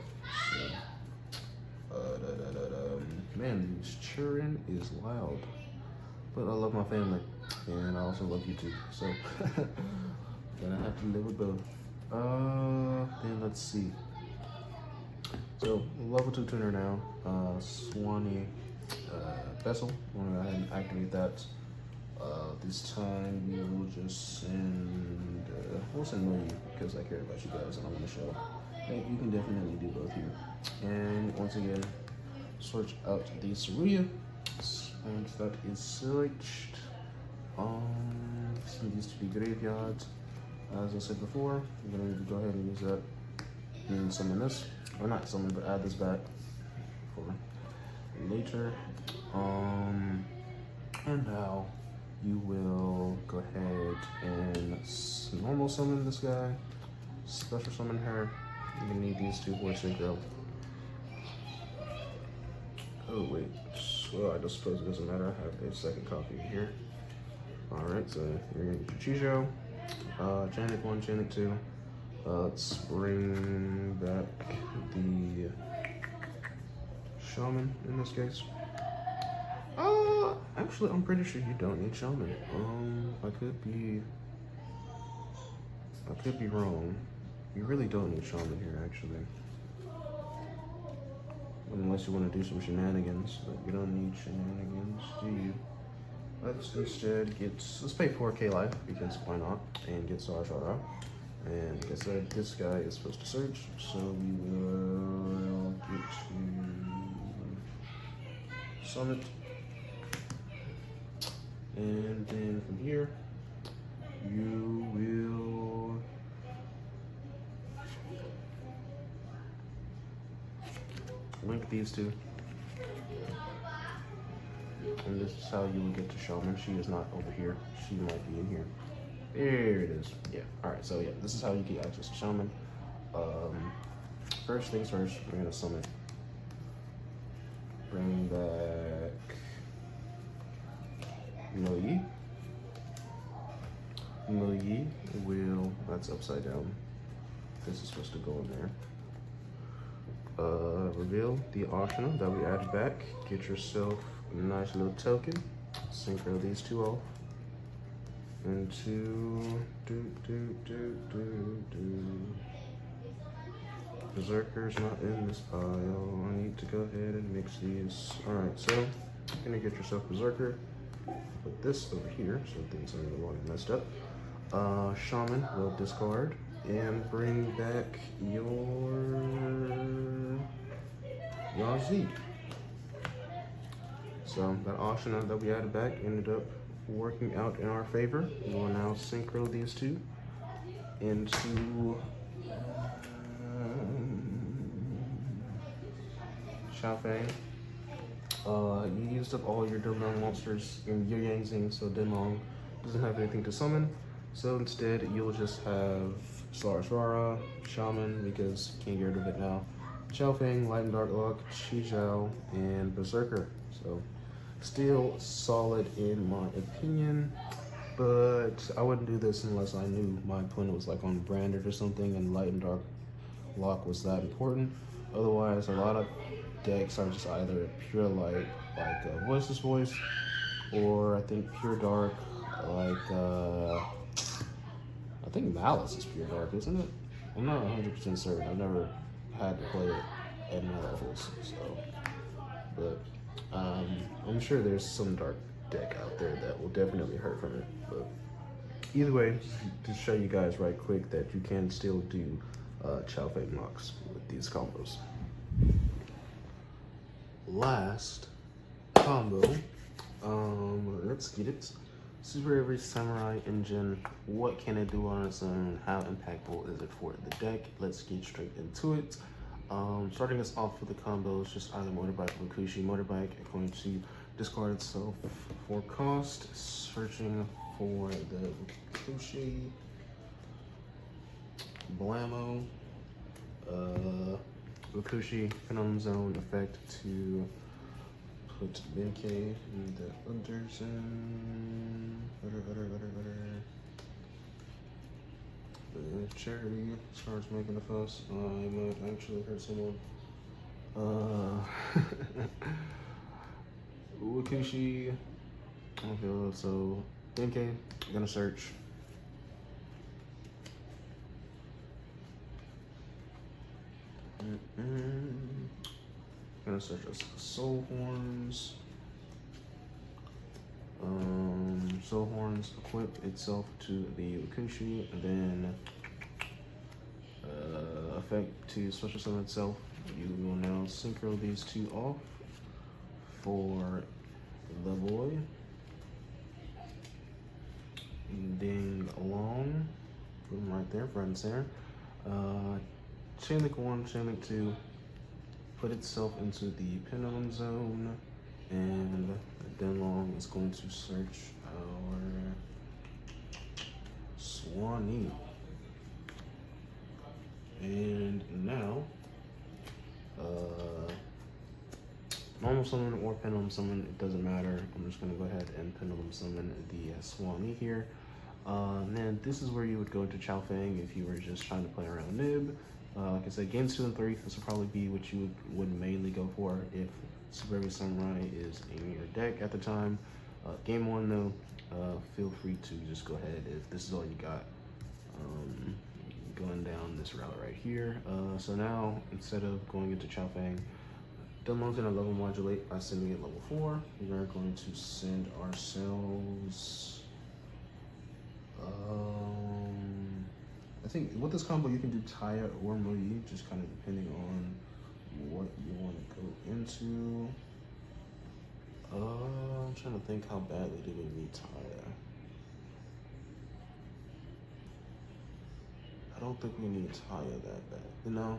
So, man, this churn is loud. But I love my family, and I also love you too. So, gonna have to live with both. Then let's see. So, level 2 tuner now. Swanee Vessel. I'm gonna go ahead and activate that. This time we will just send, we'll send Moyi because I care about you guys and I want to show. Hey, you can definitely do both here. And once again, search out the Suruya. And that is searched. Send these to the graveyard. As I said before, I'm going to go ahead and use that and summon this. Or not summon, but add this back for later. And now you will go ahead and normal summon this guy, special summon her. You're gonna need these two for synchro. Oh wait, well I just suppose it doesn't matter. I have a second copy here. Alright, so you're gonna get your Chijo, Chainic 1, Chainic 2. Let's bring back the Shaman in this case. Actually, I'm pretty sure you don't need Shaman. I could be wrong. You really don't need Shaman here, actually. Unless you want to do some shenanigans, but you don't need shenanigans, do you? Let's instead let's pay 4k life, because why not, and get Adhara. And like I said, this guy is supposed to surge, so we will get to Summit. And then from here, you will link these two. And this is how you will get to Shaman. She is not over here. She might be in here. There it is. Yeah. Alright, so yeah, this is how you get access to Shaman. First things first, we're gonna summon. Bring back Yi. Yi will, that's upside down. This is supposed to go in there. Reveal the Ashuna that we added back. Get yourself a nice little token. Synchro these two off. Into Berserker's not in this pile. I need to go ahead and mix these. Alright, so you're gonna get yourself Berserker. Put this over here so things aren't gonna get messed up. Shaman will discard and bring back your Yazi. So that Ashuna that we added back ended up working out in our favor. We will now synchro these two into Chaofeng. You used up all your Denglong monsters in your Yangzing, so Denglong doesn't have anything to summon. So instead, you'll just have Suruya, Shaman, because you can't get rid of it now. Chaofeng, Light and Dark Lock, Chi-Zhao, and Berserker. So still solid in my opinion, but I wouldn't do this unless I knew my opponent was like on Branded or something and Light and Dark Lock was that important. Otherwise, a lot of decks are just either pure light, like Voiceless Voice, or I think pure dark, like I think Malice is pure dark, isn't it? I'm not 100% certain. I've never had to play it at my levels, so. But I'm sure there's some dark deck out there that will definitely hurt from it. But either way, to show you guys right quick that you can still do Chaofeng locks with these combos. Last combo, let's get it. Super Every Samurai Engine, what can it do on its own? How impactful is it for the deck? Let's get straight into it. Starting us off with the combos, just either Motorbike or Kushi. Motorbike is going to discard itself for cost, searching for the Kushi, Blammo, Ukushi, Phenom Zone effect to put Benkei in the Underzone. If Charity starts making a fuss, I might actually hurt someone. Ukushi, okay, so Benkei, gonna search. Gonna search as Soul Horns. Soul Horns equip itself to the Ukushi, and then effect to special summon itself. You will now synchro these two off for the boy. Denglong, put him right there, front and center. Chain Link 1, Chain Link 2, put itself into the Phenom Zone, and Denglong is going to search our Swanee. And now, normal summon or Phenom summon, it doesn't matter. I'm just gonna go ahead and Phenom summon the Swanee here. Then this is where you would go into Chaofeng if you were just trying to play around Nib. Like I said, games 2 and 3, this would probably be what you would mainly go for if Super Every Samurai is in your deck at the time. Game 1 though, feel free to just go ahead if this is all you got. Going down this route right here. So now, instead of going into Chaofeng, Denglong's gonna level modulate by sending it level 4. We are going to send ourselves, I think with this combo you can do Taia or Moyi, just kind of depending on what you want to go into. I'm trying to think how badly do we need Taia. I don't think we need Taia that bad. No,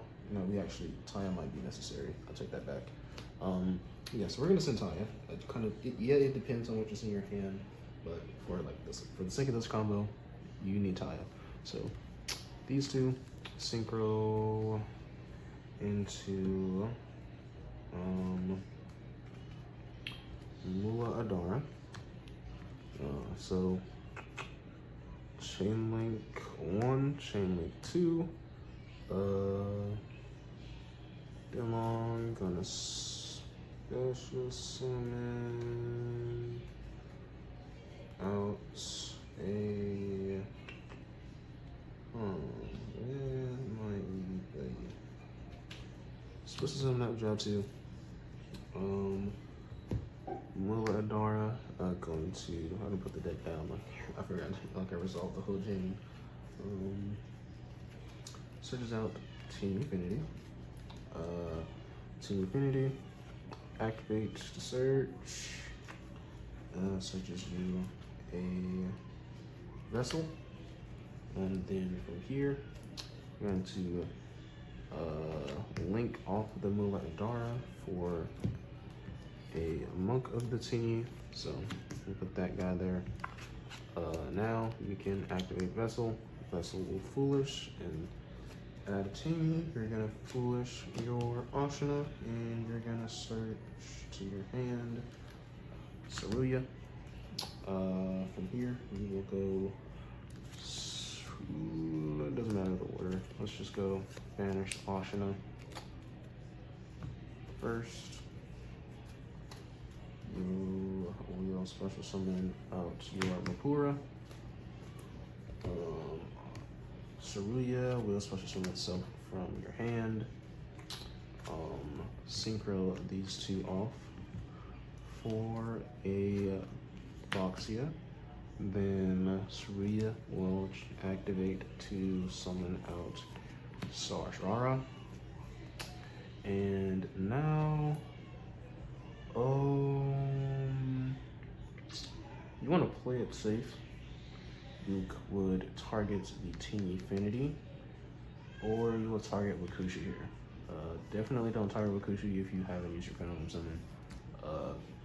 we actually, Taia might be necessary. I'll take that back. Yeah, so we're gonna send Taia. It depends on what you're in your hand, but for like this, for the sake of this combo, you need Taia. So these two, synchro into Mula Adhara. So chain link 1, chain link 2, Denglong, gonna special summon out a where might we be? Special summon out job 2. Mula Adhara, going to, how to put the deck down, I forgot, like I resolved the whole game. Searches out Team Infinity. Team Infinity, activate the search, searches you a vessel, and then from here, we're going to link off the Mula Adhara for a monk of the Tenyi, so we put that guy there. Now you can activate vessel. Vessel will foolish and add a Tenyi. You're gonna foolish your Ashuna, and you're gonna search to your hand Suruya. From here we will go. It doesn't matter the order. Let's just go banish Ashuna first. We'll special summon out your Mapura. Suruya will special summon itself from your hand. Synchro these two off for a Boxia. Then Suruya will activate to summon out Adhara. And now you want to play it safe. You would target the Tenyi Infinity, or you will target Wakushu here. Definitely don't target Wakushu if you haven't used your Pendulum Summon.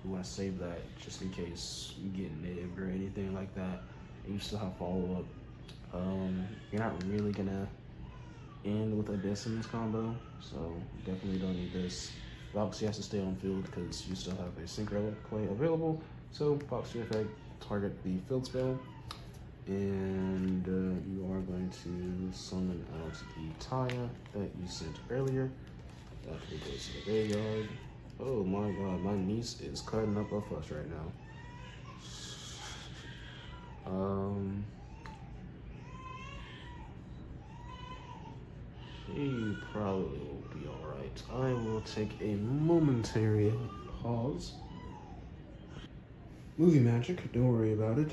You want to save that just in case you get nibbed or anything like that, and you still have follow-up. You're not really gonna end with a Decimus combo, so definitely don't need this. Boxy has to stay on field because you still have a Synchro play available. So Boxy effect, target the field spell, and you are going to summon out the Taia that you sent earlier. That will go to the graveyard. Oh my god, my niece is cutting up a fuss right now. She probably will be alright. I will take a momentary pause. Movie magic, don't worry about it.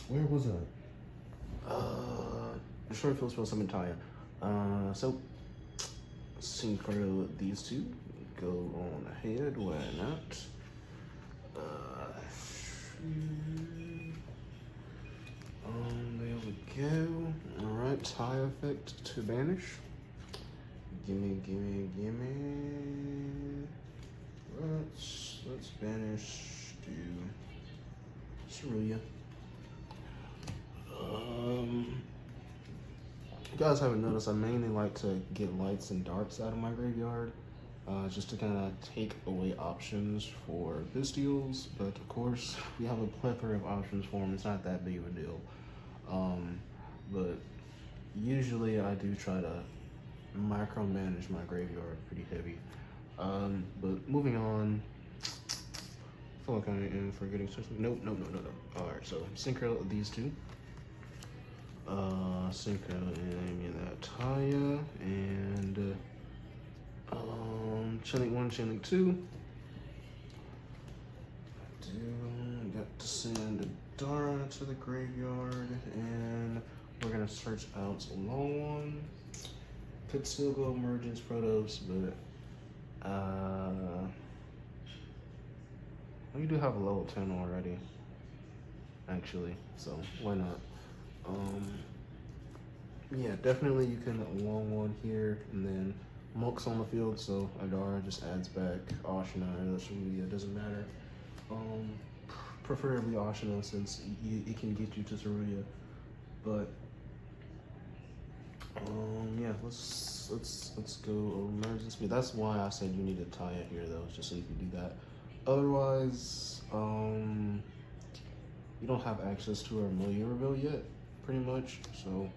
Where was I? Short field spell summon Taia. So synchro these two. Go on ahead, why not? There we go. Alright, Taia effect to banish. Gimme. Let's banish to Suruya. You guys haven't noticed, I mainly like to get lights and darks out of my graveyard, just to kind of take away options for Bystials, but of course, we have a plethora of options for them. It's not that big of a deal. But usually I do try to micromanage my graveyard pretty heavy. But moving on, I feel like I am forgetting something. Nope. Alright, so synchro these two. Synchro in that Taia, and chain 1, chain 2. Got to send Adhara to the graveyard, and we're gonna search out Longyuan. Could still go Emergence Protos, but we do have a level 10 already, actually, so why not? Yeah, definitely you can Longyuan here, and then Monk's on the field, so Adhara just adds back Ashuna or Suruya, doesn't matter. Preferably Ashuna, since it can get you to Suruya, but Yeah, let's go emergency speed. That's why I said you need to tie it here though, just so you can do that. Otherwise, you don't have access to our milieu reveal yet, pretty much. So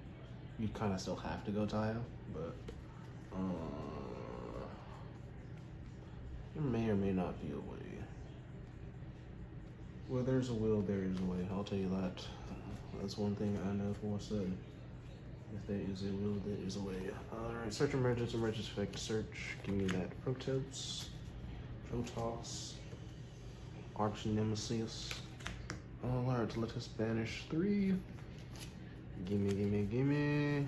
you kind of still have to go Taia, but there may or may not be a way. Where there's a will, there is a way. I'll tell you that. That's one thing I know for certain. If there is a will, there is a way. Alright, search emergence effect, search. Give me that Protoss, Arch Nemesis. Alright, let us banish 3. Gimme.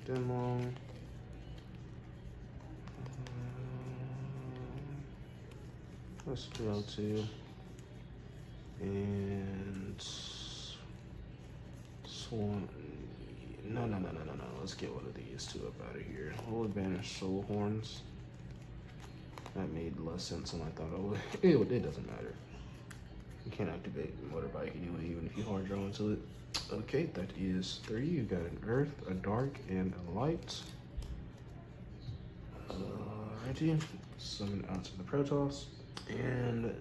Denglong. Let's go to and Swan. No. Let's get one of these two up out of here. We'll banish Soul Horns. That made less sense than I thought it would. It doesn't matter. You can't activate Motorbike anyway, even if you hard draw into it. Okay, that is 3. You got an Earth, a Dark, and a Light. Alrighty. Summon out to the Protoss. And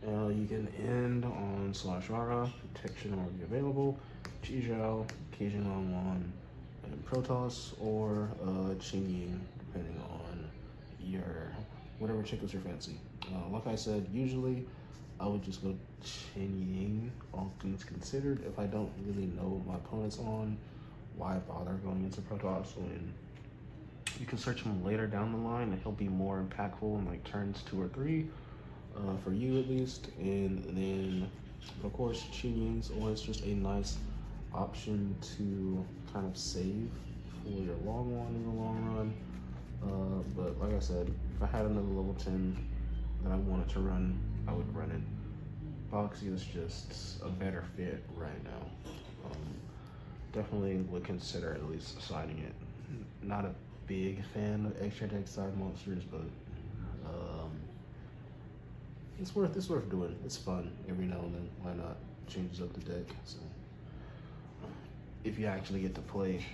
you can end on /Rara, protection already available, Chijao, Keijing Longyuan, and Protoss, or Chingying, depending on your whatever tickles your fancy. Like I said, usually I would just go Chingying, all things considered. If I don't really know what my opponent's on, why bother going into Protoss when you can search him later down the line and he'll be more impactful in like turns 2 or 3. For you at least, and then of course Chingying's always just a nice option to kind of save for your long one in the long run. But like I said, if I had another level 10 that I wanted to run, I would run it. Boxy is just a better fit right now. Definitely would consider at least signing it. Not a big fan of extra deck side monsters, but it's worth doing. It's fun every now and then. Why not? Changes up the deck. So if you actually get to play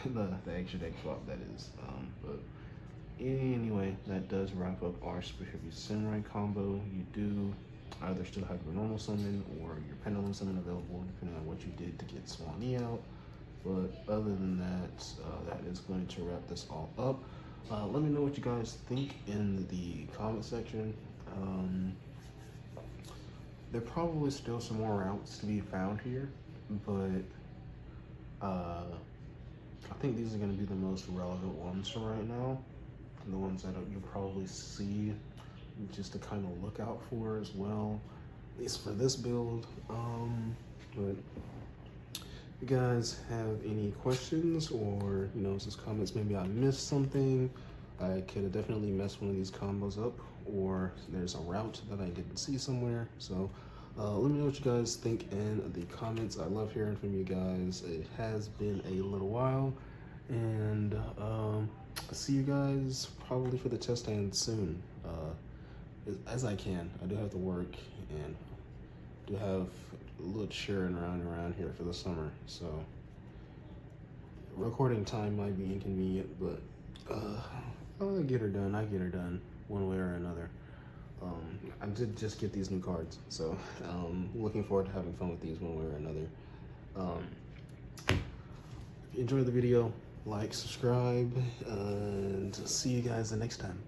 the extra deck swap, that is. But anyway, that does wrap up our Super Heavy Samurai combo. You do either still have your normal summon or your pendulum summon available, depending on what you did to get Swanee out. But other than that, that is going to wrap this all up. Let me know what you guys think in the comment section. There are probably still some more routes to be found here, but I think these are going to be the most relevant ones for right now. And the ones that you'll probably see just to kind of look out for as well, at least for this build. But if you guys have any questions or, just comments, maybe I missed something, I could have definitely messed one of these combos up, or there's a route that I didn't see somewhere. So let me know what you guys think in the comments. I love hearing from you guys. It has been a little while, and I'll see you guys probably for the test stand soon, as I can. I do have to work and do have a little cheering around here for the summer, so recording time might be inconvenient, but I get her done one way or another. I did just get these new cards, so looking forward to having fun with these one way or another. If you enjoyed the video, like, subscribe, and see you guys the next time.